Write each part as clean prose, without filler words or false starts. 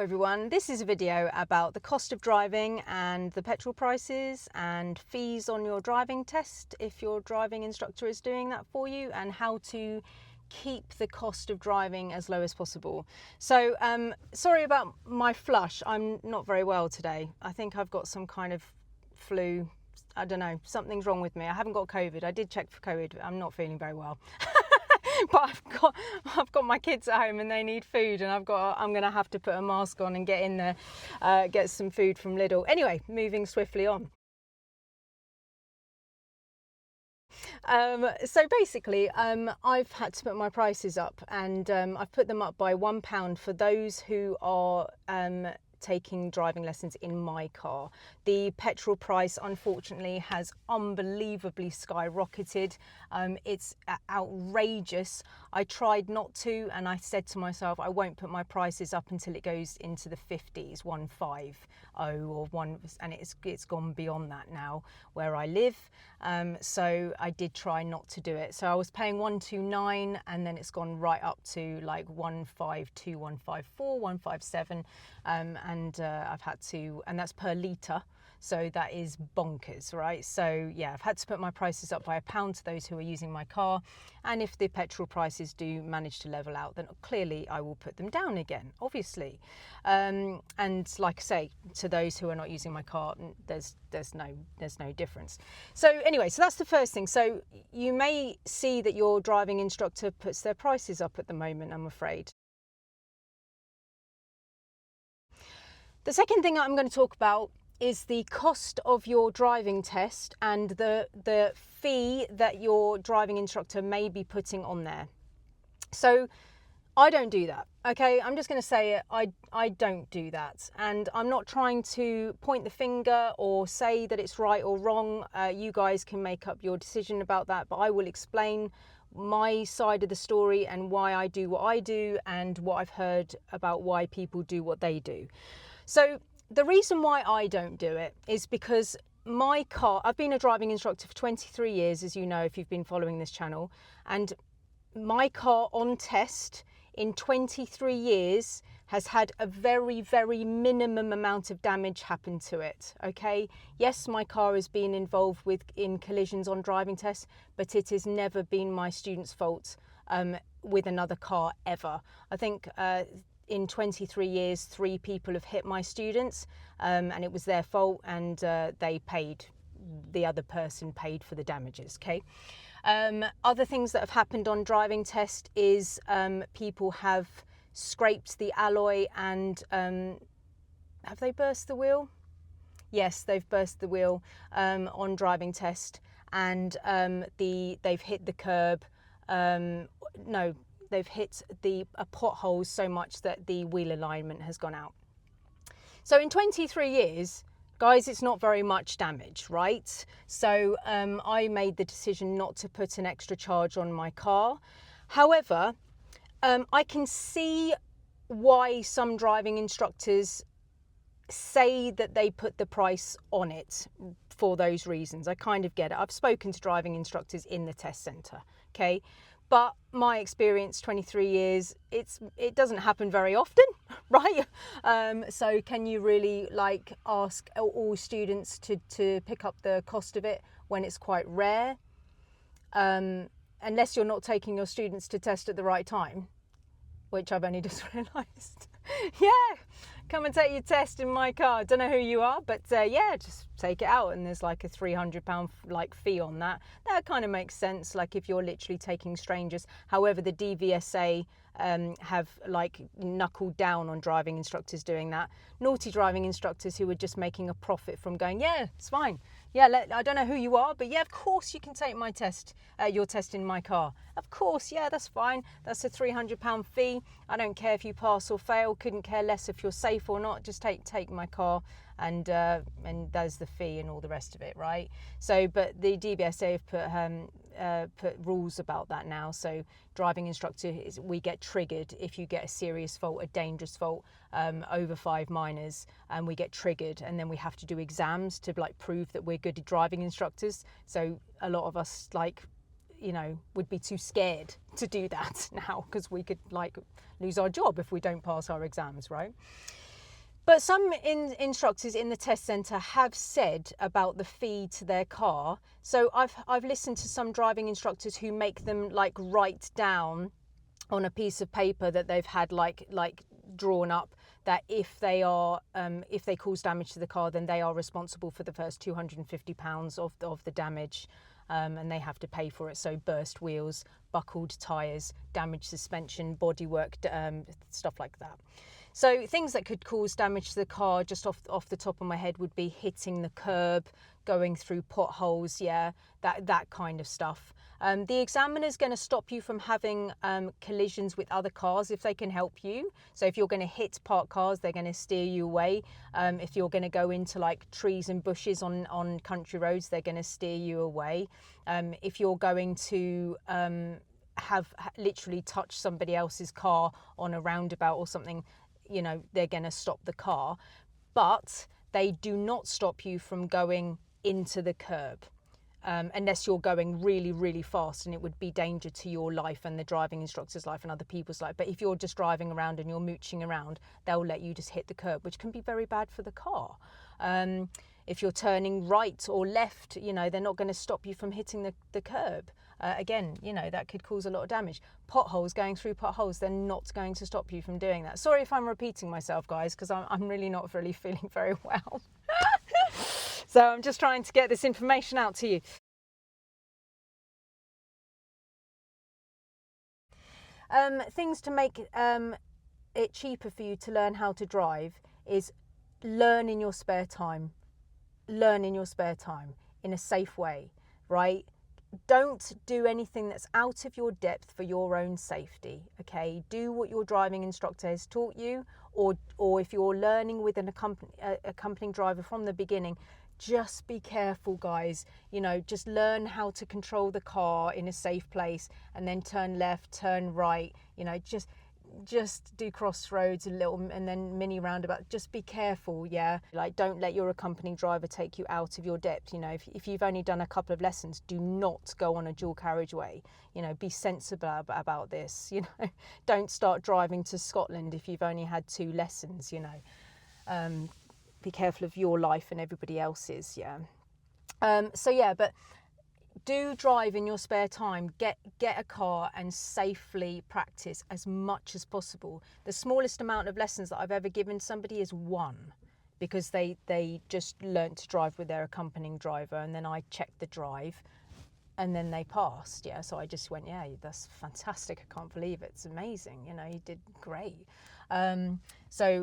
Hello everyone, this is a video about the cost of driving and the petrol prices and fees on your driving test if your driving instructor is doing that for you, and how to keep the cost of driving as low as possible. So sorry about my flush, I'm not very well today. I think I've got some kind of flu. I don't know, something's wrong with me. I haven't got COVID. I did check for COVID. I'm not feeling very well. But I've got my kids at home and they need food, and I'm going to have to put a mask on and get in there, get some food from Lidl. Anyway, moving swiftly on. So basically, I've had to put my prices up, and I've put them up by £1 for those who are taking driving lessons in my car. The petrol price unfortunately has unbelievably skyrocketed. It's outrageous. I tried not to, and I said to myself I won't put my prices up until it goes into the 50s, 150 or one, and it's gone beyond that now where I live. So I did try not to do it. So I was paying 129, and then it's gone right up to like 152, 154, 157, and I've had to, and that's per litre. So that is bonkers, right? So yeah, I've had to put my prices up by £1 to those who are using my car. And if the petrol prices do manage to level out, then clearly I will put them down again, obviously. And like I say, to those who are not using my car, there's no difference. So anyway, so that's the first thing. So you may see that your driving instructor puts their prices up at the moment, I'm afraid. The second thing I'm going to talk about is the cost of your driving test and the fee that your driving instructor may be putting on there. So I don't do that, okay? I'm just going to say it. I don't do that. And I'm not trying to point the finger or say that it's right or wrong. You guys can make up your decision about that, but I will explain my side of the story and why I do what I do and what I've heard about why people do what they do. So the reason why I don't do it is because my car, I've been a driving instructor for 23 years, as you know, if you've been following this channel, and my car on test in 23 years has had a very, very minimum amount of damage happen to it, okay? Yes, my car has been involved in collisions on driving tests, but it has never been my student's fault with another car ever. I think in 23 years, 3 people have hit my students, and it was their fault, and they paid, the other person paid for the damages, okay? Other things that have happened on driving test is people have scraped the alloy and have they burst the wheel? Yes, they've burst the wheel on driving test, and they've hit the curb. No, they've hit a pothole so much that the wheel alignment has gone out. So in 23 years, guys, it's not very much damage, right? So I made the decision not to put an extra charge on my car. However, I can see why some driving instructors say that they put the price on it for those reasons. I kind of get it. I've spoken to driving instructors in the test centre, okay? But my experience, 23 years, it doesn't happen very often, right? So can you really like ask all students to pick up the cost of it when it's quite rare? Unless you're not taking your students to test at the right time, which I've only just realised. Yeah, come and take your test in my car. Don't know who you are, but yeah, just take it out, and there's like a £300 like fee on that. That kind of makes sense, like if you're literally taking strangers. However, the DVSA have like knuckled down on driving instructors doing that. Naughty driving instructors who are just making a profit from going, yeah, it's fine. Yeah, I don't know who you are, but yeah, of course you can take my test, your test in my car. Of course, yeah, that's fine. That's a £300 fee. I don't care if you pass or fail. Couldn't care less if you're safe or not. Just take my car, and there's the fee and all the rest of it, right? So, but the DVSA have put rules about that now. So driving instructor, we get triggered if you get a serious fault, a dangerous fault, over 5 minors, and we get triggered, and then we have to do exams to like prove that we're good driving instructors. So a lot of us like you know, would be too scared to do that now, because we could like lose our job if we don't pass our exams, right? But some instructors in the test centre have said about the fee to their car. So I've listened to some driving instructors who make them like write down on a piece of paper that they've had like drawn up that if they cause damage to the car, then they are responsible for the first £250 of the damage. And they have to pay for it. So burst wheels, buckled tyres, damaged suspension, bodywork, stuff like that. So things that could cause damage to the car, just off the top of my head, would be hitting the curb, going through potholes, that kind of stuff. The examiner's going to stop you from having collisions with other cars if they can help you. So if you're going to hit parked cars, they're going to steer you away. If you're going to go into like trees and bushes on country roads, they're going to steer you away. If you're going to have literally touch somebody else's car on a roundabout or something, you know, they're going to stop the car. But they do not stop you from going into the curb. Unless you're going really, really fast and it would be danger to your life and the driving instructor's life and other people's life. But if you're just driving around and you're mooching around, they'll let you just hit the curb, which can be very bad for the car. If you're turning right or left, you know, they're not going to stop you from hitting the curb. Again, you know, that could cause a lot of damage. Potholes, going through potholes, they're not going to stop you from doing that. Sorry if I'm repeating myself, guys, because I'm really not really feeling very well. So I'm just trying to get this information out to you. Things to make it cheaper for you to learn how to drive is learn in your spare time. Learn in your spare time in a safe way, right? Don't do anything that's out of your depth for your own safety, okay? Do what your driving instructor has taught you, or if you're learning with an accompanying driver from the beginning, just be careful, guys. You know, just learn how to control the car in a safe place and then turn left, turn right, you know, just do crossroads a little and then mini roundabout. Just be careful, yeah? Like, don't let your accompanying driver take you out of your depth. You know, if you've only done a couple of lessons, do not go on a dual carriageway. You know, be sensible about this, you know. Don't start driving to Scotland if you've only had 2 lessons, you know. Be careful of your life and everybody else's, yeah. But do drive in your spare time. Get a car and safely practice as much as possible. The smallest amount of lessons that I've ever given somebody is 1, because they just learnt to drive with their accompanying driver, and then I checked the drive and then they passed. Yeah, so I just went, yeah, that's fantastic. I can't believe it. It's amazing. You know, you did great. And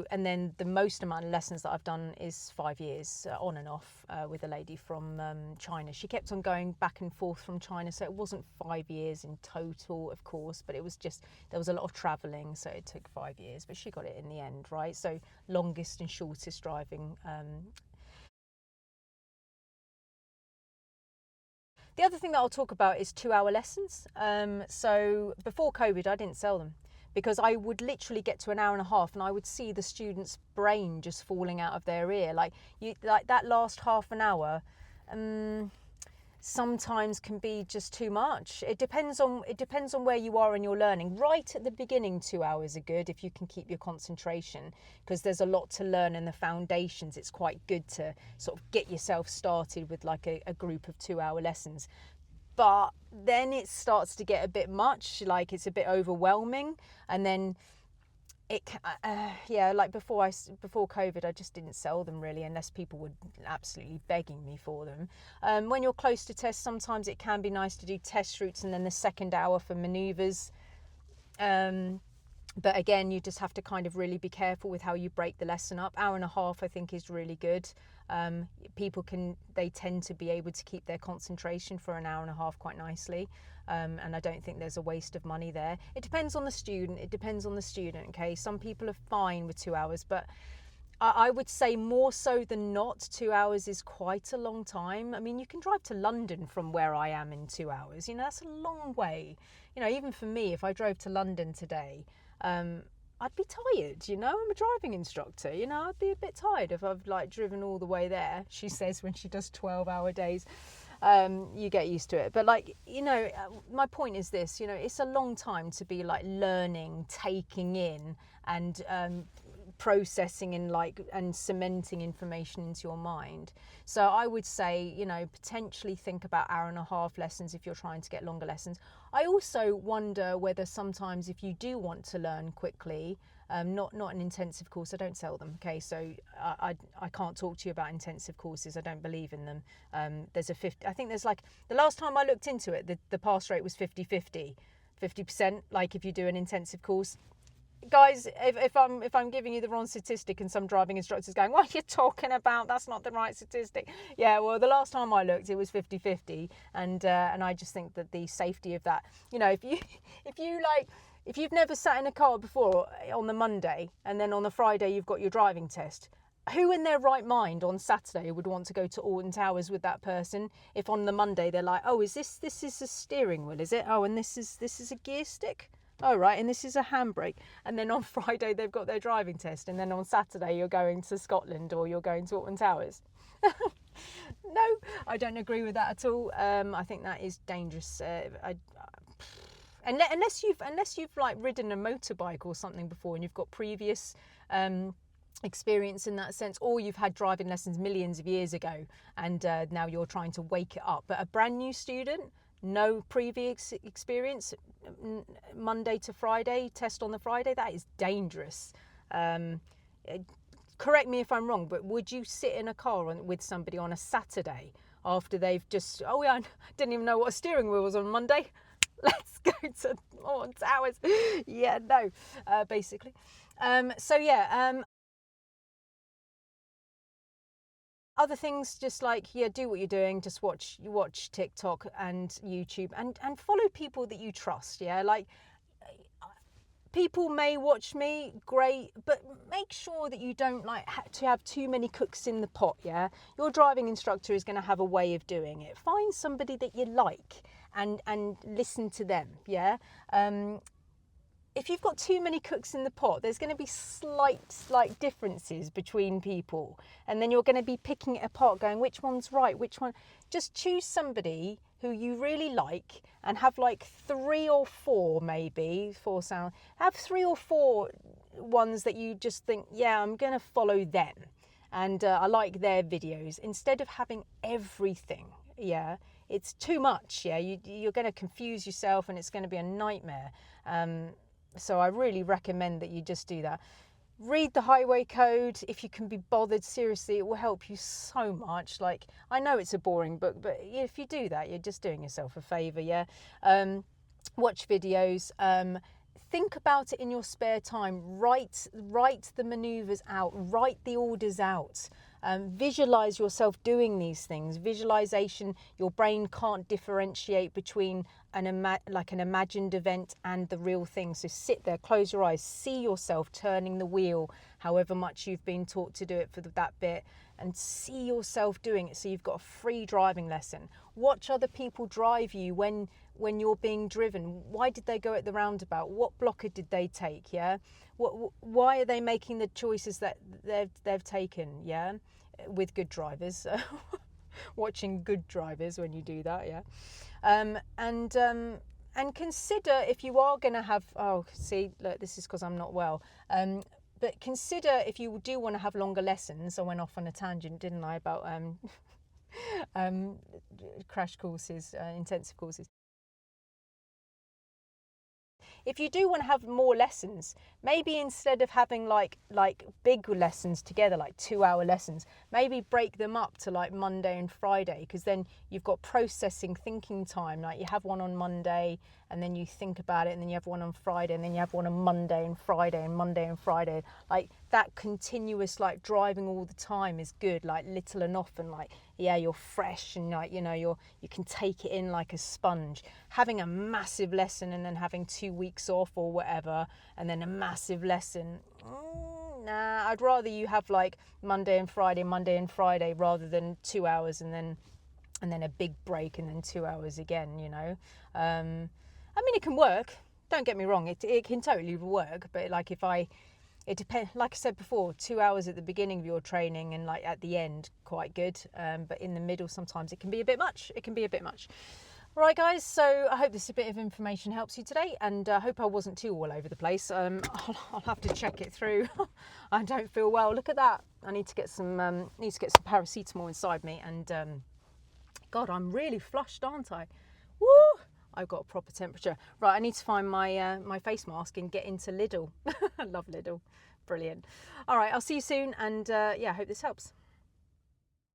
then the most amount of lessons that I've done is 5 years on and off with a lady from China. She kept on going back and forth from China, so it wasn't 5 years in total, of course, but it was just, there was a lot of travelling, so it took 5 years, but she got it in the end, right? So longest and shortest driving. The other thing that I'll talk about is 2-hour lessons. So before COVID, I didn't sell them, because I would literally get to an hour and a half and I would see the student's brain just falling out of their ear. Like that last half an hour sometimes can be just too much. It depends on where you are in your learning. Right at the beginning, 2 hours are good if you can keep your concentration, because there's a lot to learn in the foundations. It's quite good to sort of get yourself started with like a group of 2-hour lessons. But then it starts to get a bit much, like it's a bit overwhelming, and then like before COVID, I just didn't sell them really, unless people were absolutely begging me for them. When you're close to tests, sometimes it can be nice to do test routes and then the second hour for manoeuvres. But again, you just have to kind of really be careful with how you break the lesson up. Hour and a half, I think, is really good. They tend to be able to keep their concentration for an hour and a half quite nicely. And I don't think there's a waste of money there. It depends on the student. Okay? Some people are fine with 2 hours, but I would say more so than not, 2 hours is quite a long time. I mean, you can drive to London from where I am in 2 hours. You know, that's a long way. You know, even for me, if I drove to London today, I'd be tired, you know. I'm a driving instructor, you know, I'd be a bit tired if I've like driven all the way there, she says when she does 12-hour days. You get used to it. But like, you know, my point is this, you know, it's a long time to be like learning, taking in, and processing and cementing information into your mind. So I would say, potentially think about 1.5 hour lessons if you're trying to get longer lessons. I also wonder whether sometimes if you do want to learn quickly, not an intensive course, I don't sell them, okay, so I can't talk to you about intensive courses, I don't believe in them. There's I think there's the last time I looked into it, the pass rate was 50%, like if you do an intensive course. Guys, if I'm giving you the wrong statistic and some driving instructor's going, what are you talking about? That's not the right statistic. Yeah, well, the last time I looked, it was 50-50, and I just think that the safety of that, if you've never sat in a car before on the Monday and then on the Friday you've got your driving test, who in their right mind on Saturday would want to go to Alton Towers with that person if on the Monday they're like, oh, this is a steering wheel, is it? Oh, and this is a gear stick? Oh, right, and this is a handbrake. And then on Friday they've got their driving test, and then on Saturday you're going to Scotland or you're going to Alton Towers. No, I don't agree with that at all. I think that is dangerous. Unless you've ridden a motorbike or something before and you've got previous experience in that sense, or you've had driving lessons millions of years ago and now you're trying to wake it up. But a brand new student, no previous experience, Monday to Friday, test on the Friday, that is dangerous. Correct me if I'm wrong, but would you sit in a car with somebody on a Saturday after they've just, oh yeah, I didn't even know what a steering wheel was on Monday, let's go to Alton Towers? Yeah, no, basically. Other things, just do what you're doing, just watch TikTok and YouTube and follow people that you trust. Yeah, people may watch me, great, but make sure that you don't to have too many cooks in the pot. Yeah, your driving instructor is going to have a way of doing it. Find somebody that you like and listen to them. Yeah. If you've got too many cooks in the pot, there's going to be slight differences between people. And then you're going to be picking it apart, going, which one's right, which one? Just choose somebody who you really like and have 3 or 4, maybe, 4 sound. Have 3 or 4 ones that you just think, yeah, I'm going to follow them. And I like their videos. Instead of having everything, yeah, it's too much, yeah. You're going to confuse yourself and it's going to be a nightmare. So I really recommend that you just do that. Read the highway code if you can be bothered. Seriously, it will help you so much. I know it's a boring book, but if you do that, you're just doing yourself a favour, yeah. Watch videos. Think about it in your spare time. Write the manoeuvres out. Write the orders out. Visualize yourself doing these things. Visualization, your brain can't differentiate between an imagined event and the real thing. So sit there, close your eyes, see yourself turning the wheel, however much you've been taught to do it for that bit, and see yourself doing it. So you've got a free driving lesson. Watch other people drive you when you're being driven. Why did they go at the roundabout? What blocker did they take? Yeah. Why are they making the choices that they've taken? Yeah, with good drivers. Watching good drivers when you do that. Yeah. And consider if you are going to have. Oh, see, look, this is because I'm not well. But consider if you do want to have longer lessons. I went off on a tangent, didn't I, about crash courses, intensive courses. If you do want to have more lessons, maybe instead of having like big lessons together, 2-hour lessons, maybe break them up to Monday and Friday, because then you've got processing, thinking time. You have one on Monday and then you think about it, and then you have one on Friday, and then you have one on Monday and Friday and Monday and Friday. That continuous driving all the time is good, little and often, yeah, you're fresh and you can take it in like a sponge. Having a massive lesson and then having 2 weeks off or whatever, and then a massive lesson, nah, I'd rather you have Monday and Friday rather than 2 hours and then a big break and then 2 hours again. I mean, it can work, don't get me wrong, it can totally work, but it depends. Like I said before, 2 hours at the beginning of your training and at the end, quite good. But in the middle, sometimes it can be a bit much. Right guys, so I hope this bit of information helps you today, and I hope I wasn't too all over the place. I'll have to check it through. I don't feel well. Look at that. I need to get some paracetamol inside me, and God, I'm really flushed, aren't I? Woo! I've got a proper temperature. Right, I need to find my my face mask and get into Lidl. I love Lidl. Brilliant. All right, I'll see you soon, and yeah, I hope this helps.